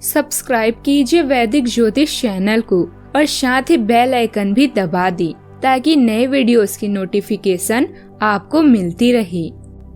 Subscribe कीजिए वैदिक ज्योतिष चैनल को और साथ ही बेल आइकन भी दबा दी ताकि नए वीडियोस की नोटिफिकेशन आपको मिलती रहे।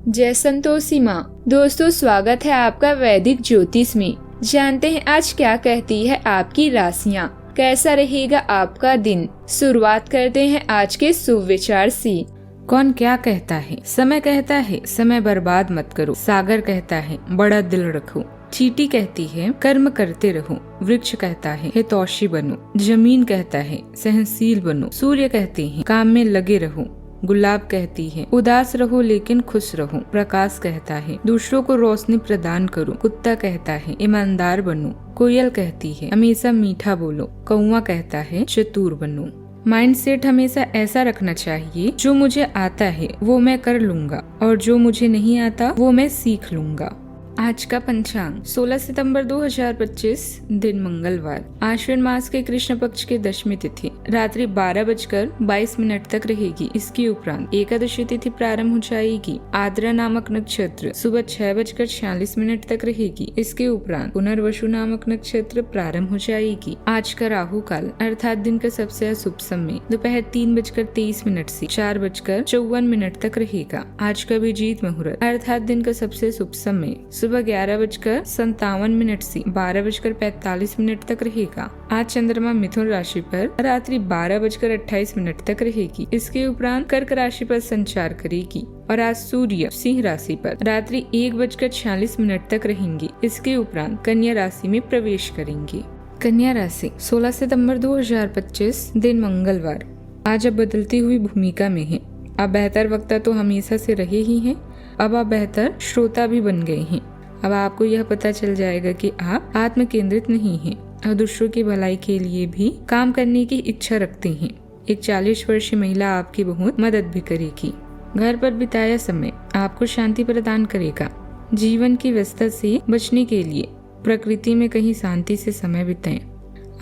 जय संतोषी माँ। दोस्तों, स्वागत है आपका वैदिक ज्योतिष में। जानते हैं आज क्या कहती है आपकी राशियाँ, कैसा रहेगा आपका दिन। शुरुआत करते हैं आज के शुभ विचार से। कौन क्या कहता है? समय कहता है समय बर्बाद मत करो। सागर कहता है बड़ा दिल रखो। चींटी कहती है कर्म करते रहो। वृक्ष कहता है हितैषी बनो। जमीन कहता है सहनशील बनो। सूर्य कहते हैं काम में लगे रहो। गुलाब कहती है उदास रहो लेकिन खुश रहो। प्रकाश कहता है दूसरों को रोशनी प्रदान करो। कुत्ता कहता है ईमानदार बनो। कोयल कहती है हमेशा मीठा बोलो। कौवा कहता है चतुर बनो। माइंडसेट हमेशा ऐसा रखना चाहिए, जो मुझे आता है वो मैं कर लूंगा और जो मुझे नहीं आता वो मैं सीख लूंगा। आज का पंचांग 16 सितंबर 2025 दिन मंगलवार। आश्विन मास के कृष्ण पक्ष की दशमी तिथि रात्रि 12:22 तक रहेगी। इसके उपरांत एकादशी तिथि प्रारंभ हो जाएगी। आद्रा नामक नक्षत्र सुबह 6:46 तक रहेगी। इसके उपरांत पुनर्वसु नामक नक्षत्र प्रारंभ हो जाएगी। आज का राहु काल अर्थात दिन का सबसे अशुभ समय दोपहर 3:23 से 4:54 तक रहेगा। आज का अभिजीत मुहूर्त अर्थात दिन का सबसे शुभ समय सुबह 11:57 से 12:45 तक रहेगा। आज चंद्रमा मिथुन राशि पर रात्रि 12:28 तक रहेगी। इसके उपरांत कर्क राशि पर संचार करेगी और आज सूर्य सिंह राशि पर रात्रि 1:46 तक रहेंगे। इसके उपरांत कन्या राशि में प्रवेश करेंगे। कन्या राशि 16 सितंबर 2025 दिन मंगलवार। आज अब बदलती हुई भूमिका में है। अब बेहतर वक्ता तो हमेशा से रहे ही हैं, अब आप बेहतर श्रोता भी बन गए हैं। अब आपको यह पता चल जाएगा कि आप आत्म केंद्रित नहीं हैं और दूसरों की भलाई के लिए भी काम करने की इच्छा रखते हैं। एक 40 वर्षीय महिला आपकी बहुत मदद भी करेगी। घर पर बिताया समय आपको शांति प्रदान करेगा। जीवन की व्यस्तता से बचने के लिए प्रकृति में कहीं शांति से समय बिताएं।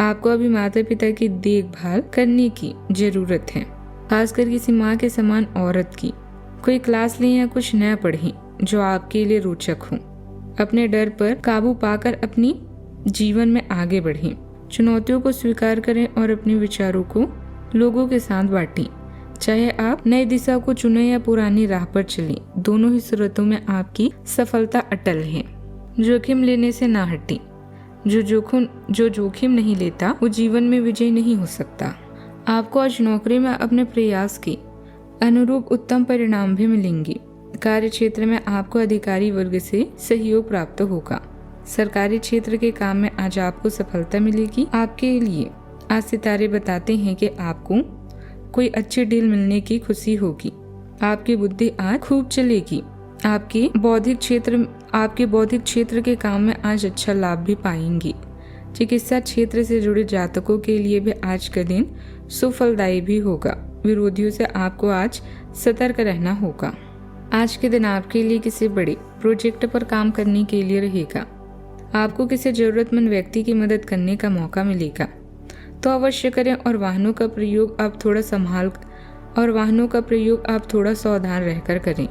आपको अभी माता पिता की देखभाल करने की जरूरत है, खासकर किसी माँ के समान औरत की। कोई क्लास लें या कुछ नया पढ़ें जो आपके लिए रोचक हो। अपने डर पर काबू पाकर अपनी जीवन में आगे बढ़ें। चुनौतियों को स्वीकार करें और अपने विचारों को लोगों के साथ बांटें। चाहे आप नई दिशा को चुनें या पुरानी राह पर चलें, दोनों ही सूरतों में आपकी सफलता अटल है। जोखिम लेने से ना हटें। जो जोखिम नहीं लेता वो जीवन में विजयी नहीं हो सकता। आपको आज नौकरी में अपने प्रयास के अनुरूप उत्तम परिणाम भी मिलेंगे। कार्य क्षेत्र में आपको अधिकारी वर्ग से सहयोग प्राप्त होगा। सरकारी क्षेत्र के काम में आज आपको सफलता मिलेगी। आपके लिए आज सितारे बताते हैं कि आपको कोई अच्छी डील मिलने की खुशी होगी। आपकी बुद्धि आज खूब चलेगी। आपके बौद्धिक क्षेत्र के काम में आज अच्छा लाभ भी पाएंगे। चिकित्सा क्षेत्र से जुड़े जातकों के लिए भी आज का दिन सुफलदायी भी होगा। विरोधियों से आपको आज सतर्क रहना होगा। आज के दिन आपके लिए किसी बड़े प्रोजेक्ट पर काम करने के लिए रहेगा। आपको किसी जरूरतमंद व्यक्ति की मदद करने का मौका मिलेगा तो अवश्य करें और वाहनों का प्रयोग आप थोड़ा सावधान रहकर करें।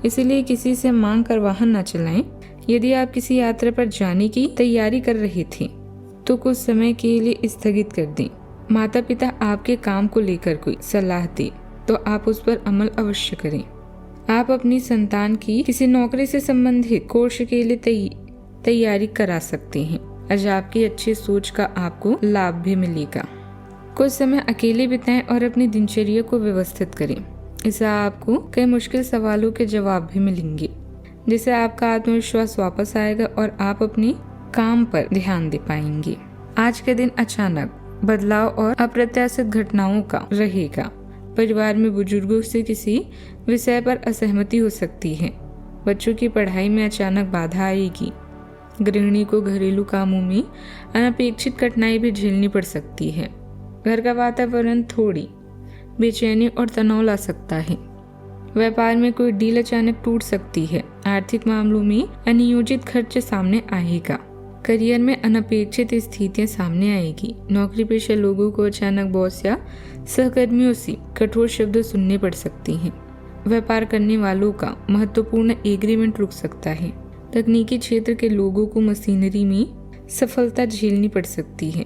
इसीलिए किसी से मांग कर वाहन न चलाएं। यदि आप किसी यात्रा पर जाने की तैयारी कर रहे थे तो कुछ समय के लिए स्थगित कर दें। माता पिता आपके काम को लेकर कोई सलाह दे तो आप उस पर अमल अवश्य करें। आप अपनी संतान की किसी नौकरी से संबंधित कोर्स के लिए तैयारी करा सकते हैं। आज आपकी अच्छी सोच का आपको लाभ भी मिलेगा। कुछ समय अकेले बिताएं और अपनी दिनचर्या को व्यवस्थित करें। इससे आपको कई मुश्किल सवालों के जवाब भी मिलेंगे, जिससे आपका आत्मविश्वास वापस आएगा और आप अपने काम पर ध्यान दे पाएंगे। आज के दिन अचानक बदलाव और अप्रत्याशित घटनाओं का रहेगा। परिवार में बुजुर्गों से किसी विषय पर असहमति हो सकती है। बच्चों की पढ़ाई में अचानक बाधा आएगी। गृहिणी को घरेलू कामों में अनपेक्षित कठिनाई भी झेलनी पड़ सकती है। घर का वातावरण थोड़ी बेचैनी और तनाव ला सकता है। व्यापार में कोई डील अचानक टूट सकती है। आर्थिक मामलों में अनियोजित खर्च सामने आएगा। करियर में अनपेक्षित स्थितियां सामने आएगी। नौकरी पेशा लोगों को अचानक बॉस या सहकर्मियों से कठोर शब्द सुनने पड़ सकते हैं। व्यापार करने वालों का महत्वपूर्ण एग्रीमेंट रुक सकता है। तकनीकी क्षेत्र के लोगों को मशीनरी में सफलता झेलनी पड़ सकती है।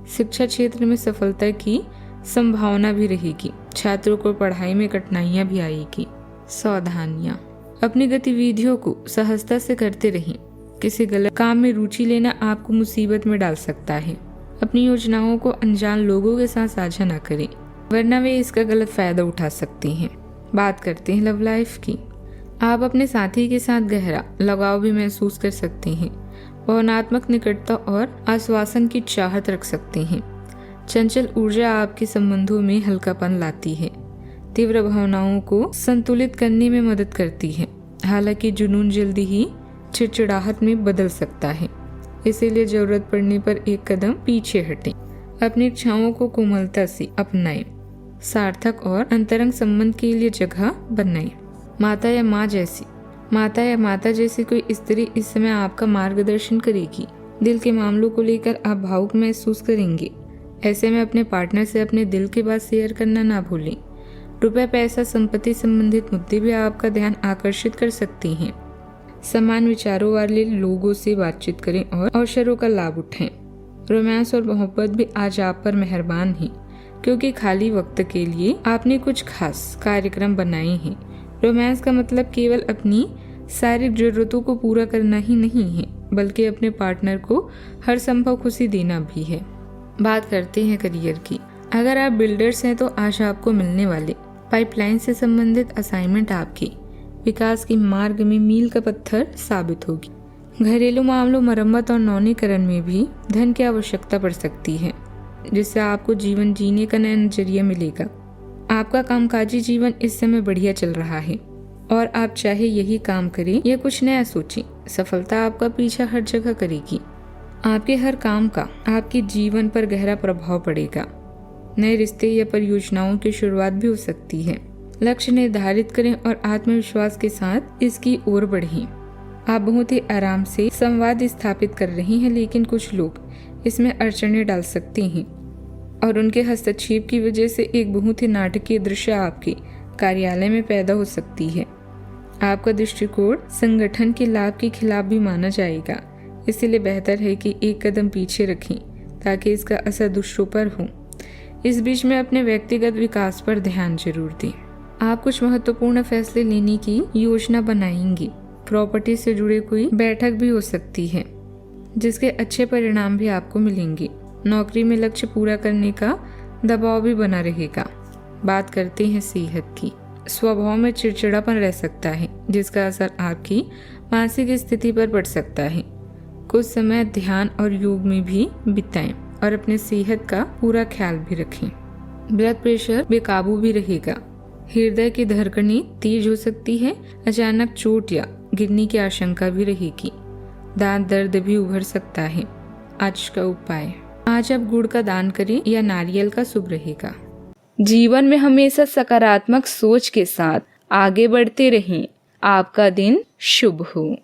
शिक्षा क्षेत्र में सफलता की संभावना भी रहेगी। छात्रों को पढ़ाई में कठिनाइयां भी आएगी। सावधानियां, अपनी गतिविधियों को सहजता से करते रहें। किसी गलत काम में रुचि लेना आपको मुसीबत में डाल सकता है। अपनी योजनाओं को अनजान लोगों के साथ साझा न करें, वरना वे इसका गलत फायदा उठा सकती हैं। बात करते हैं लव लाइफ की। आप अपने साथी के साथ गहरा लगाव भी महसूस कर सकते हैं। भावनात्मक निकटता और आश्वासन की चाहत रख सकते हैं। चंचल ऊर्जा आपके संबंधों में हल्कापन लाती है। तीव्र भावनाओं को संतुलित करने में मदद करती है। हालांकि जुनून जल्दी ही चिड़चिड़ाहट में बदल सकता है, इसीलिए जरूरत पड़ने पर एक कदम पीछे हटें। अपनी इच्छाओं को कोमलता से अपनाएं। सार्थक और अंतरंग संबंध के लिए जगह बनाएं। माता या माता जैसी कोई स्त्री इस समय आपका मार्गदर्शन करेगी। दिल के मामलों को लेकर आप भावुक महसूस करेंगे। ऐसे में अपने पार्टनर से अपने दिल की बात शेयर करना ना भूलें। रुपए, पैसा, संपत्ति संबंधित मुद्दे भी आपका ध्यान आकर्षित कर सकती हैं। समान विचारों वाले लोगों से बातचीत करें और अवसरों का लाभ उठाएं। रोमांस और मोहब्बत भी आज आप पर मेहरबान है, क्योंकि खाली वक्त के लिए आपने कुछ खास कार्यक्रम बनाए हैं। रोमांस का मतलब केवल अपनी शारीरिक जरूरतों को पूरा करना ही नहीं है, बल्कि अपने पार्टनर को हर संभव खुशी देना भी है। बात करते हैं करियर की। अगर आप बिल्डर्स हैं तो आज आपको मिलने वाले पाइपलाइन से संबंधित असाइनमेंट आपके विकास के मार्ग में मील का पत्थर साबित होगी। घरेलू मामलों, मरम्मत और नवीनीकरण में भी धन की आवश्यकता पड़ सकती है, जिससे आपको जीवन जीने का नया नजरिया मिलेगा। आपका कामकाजी जीवन इस समय बढ़िया चल रहा है और आप चाहे यही काम करें या कुछ नया सोचें, सफलता आपका पीछा हर जगह करेगी। आपके हर काम का आपके जीवन पर गहरा प्रभाव पड़ेगा। नए रिश्ते या परियोजनाओं की शुरुआत भी हो सकती है। लक्ष्य निर्धारित करें और आत्मविश्वास के साथ इसकी ओर बढ़ें। आप बहुत ही आराम से संवाद स्थापित कर रहे हैं, लेकिन कुछ लोग इसमें अड़चनें डाल सकते हैं और उनके हस्तक्षेप की वजह से एक बहुत ही नाटकीय दृश्य आपके कार्यालय में पैदा हो सकती है। आपका दृष्टिकोण संगठन के लाभ के खिलाफ भी माना जाएगा, इसलिए बेहतर है कि एक कदम पीछे रखें ताकि इसका असर दूसरों पर हो। इस बीच में अपने व्यक्तिगत विकास पर ध्यान जरूर दें। आप कुछ महत्वपूर्ण फैसले लेने की योजना बनाएंगे। प्रॉपर्टी से जुड़े कोई बैठक भी हो सकती है, जिसके अच्छे परिणाम भी आपको मिलेंगे। नौकरी में लक्ष्य पूरा करने का दबाव भी बना रहेगा। बात करते हैं सेहत की। स्वभाव में चिड़चिड़ापन रह सकता है, जिसका असर आपकी मानसिक स्थिति पर पड़ सकता है। कुछ समय ध्यान और योग में भी बिताएं और अपने सेहत का पूरा ख्याल भी रखें। ब्लड प्रेशर बेकाबू भी रहेगा। हृदय की धड़कनें तेज हो सकती है। अचानक चोट या गिरने की आशंका भी रहेगी। दांत दर्द भी उभर सकता है। आज का उपाय, आज आप गुड़ का दान करें या नारियल का शुभ रहेगा। जीवन में हमेशा सकारात्मक सोच के साथ आगे बढ़ते रहें। आपका दिन शुभ हो।